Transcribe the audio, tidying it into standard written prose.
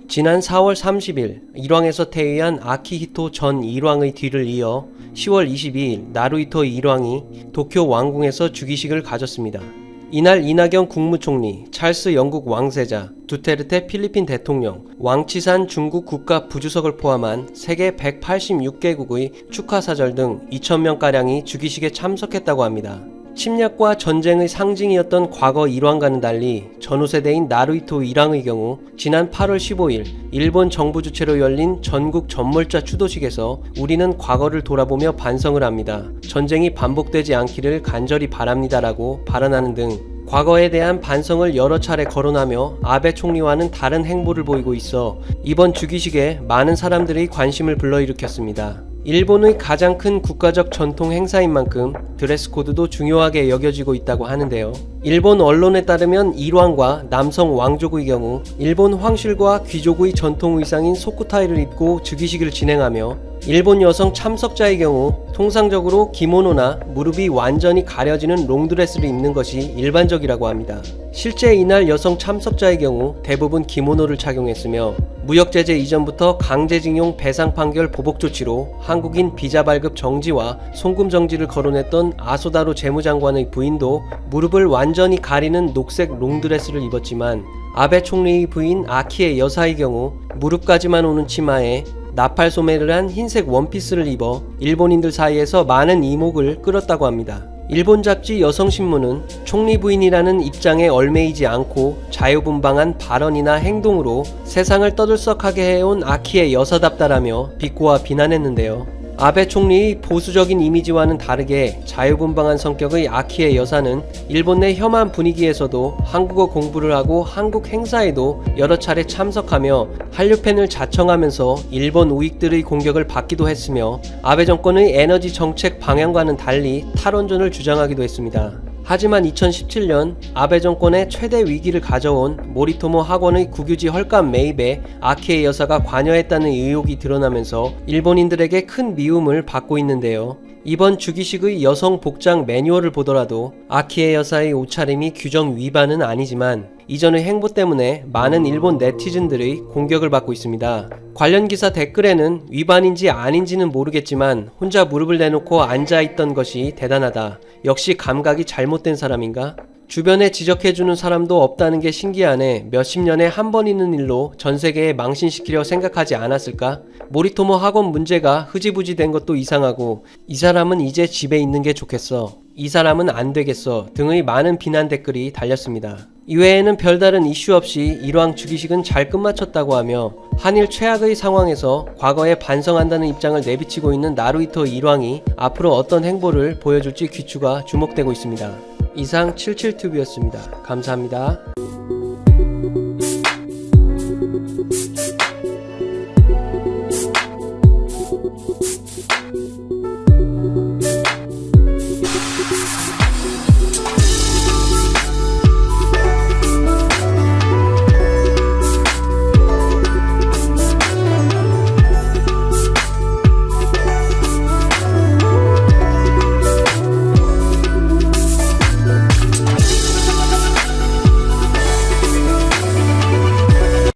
지난 4월 30일 일왕에서 퇴위한 아키히토 전 일왕의 뒤를 이어 10월 22일 나루히토 일왕이 도쿄 왕궁에서 즉위식을 가졌습니다. 이날 이낙연 국무총리, 찰스 영국 왕세자, 두테르테 필리핀 대통령, 왕치산 중국 국가 부주석을 포함한 세계 186개국의 축하사절 등 2,000명가량이 즉위식에 참석했다고 합니다. 침략과 전쟁의 상징이었던 과거 일왕과는 달리 전후 세대인 나루히토 일왕의 경우 지난 8월 15일 일본 정부 주최로 열린 전국 전몰자 추도식에서 우리는 과거를 돌아보며 반성을 합니다. 전쟁이 반복되지 않기를 간절히 바랍니다라고 발언하는 등 과거에 대한 반성을 여러 차례 거론하며 아베 총리와는 다른 행보를 보이고 있어 이번 즉위식에 많은 사람들의 관심을 불러일으켰습니다. 일본의 가장 큰 국가적 전통 행사인 만큼 드레스 코드도 중요하게 여겨지고 있다고 하는데요. 일본 언론에 따르면 일왕과 남성 왕족의 경우 일본 황실과 귀족의 전통 의상인 소쿠타이를 입고 즉위식을 진행하며 일본 여성 참석자의 경우 통상적으로 기모노나 무릎이 완전히 가려지는 롱드레스를 입는 것이 일반적이라고 합니다. 실제 이날 여성 참석자의 경우 대부분 기모노를 착용했으며 무역제재 이전부터 강제징용 배상 판결 보복 조치로 한국인 비자 발급 정지와 송금 정지를 거론했던 아소다로 재무장관의 부인도 무릎을 완전히 가리는 녹색 롱드레스를 입었지만 아베 총리의 부인 아키의 여사의 경우 무릎까지만 오는 치마에 나팔 소매를 한 흰색 원피스를 입어 일본인들 사이에서 많은 이목을 끌었다고 합니다. 일본 잡지 여성신문은 총리 부인이라는 입장에 얽매이지 않고 자유분방한 발언이나 행동으로 세상을 떠들썩하게 해온 아키의 여사답다라며 비꼬아 비난했는데요. 아베 총리의 보수적인 이미지와는 다르게 자유분방한 성격의 아키의 여사는 일본 내 혐한 분위기에서도 한국어 공부를 하고 한국 행사에도 여러 차례 참석하며 한류팬을 자청하면서 일본 우익들의 공격을 받기도 했으며 아베 정권의 에너지 정책 방향과는 달리 탈원전을 주장하기도 했습니다. 하지만 2017년 아베 정권의 최대 위기를 가져온 모리토모 학원의 국유지 헐값 매입에 아키의 여사가 관여했다는 의혹이 드러나면서 일본인들에게 큰 미움을 받고 있는데요. 이번 즉위식의 여성 복장 매뉴얼을 보더라도 아키의 여사의 옷차림이 규정 위반은 아니지만 이전의 행보 때문에 많은 일본 네티즌들의 공격을 받고 있습니다. 관련 기사 댓글에는 위반인지 아닌지는 모르겠지만 혼자 무릎을 내놓고 앉아있던 것이 대단하다. 역시 감각이 잘못된 사람인가? 주변에 지적해주는 사람도 없다는 게 신기하네. 몇십 년에 한 번 있는 일로 전 세계에 망신시키려 생각하지 않았을까? 모리토모 학원 문제가 흐지부지 된 것도 이상하고 이 사람은 이제 집에 있는 게 좋겠어. 이 사람은 안 되겠어 등의 많은 비난 댓글이 달렸습니다. 이외에는 별다른 이슈 없이 일왕 즉위식은 잘 끝마쳤다고 하며 한일 최악의 상황에서 과거에 반성한다는 입장을 내비치고 있는 나루히토 일왕이 앞으로 어떤 행보를 보여줄지 귀추가 주목되고 있습니다. 이상 77튜브였습니다. 감사합니다.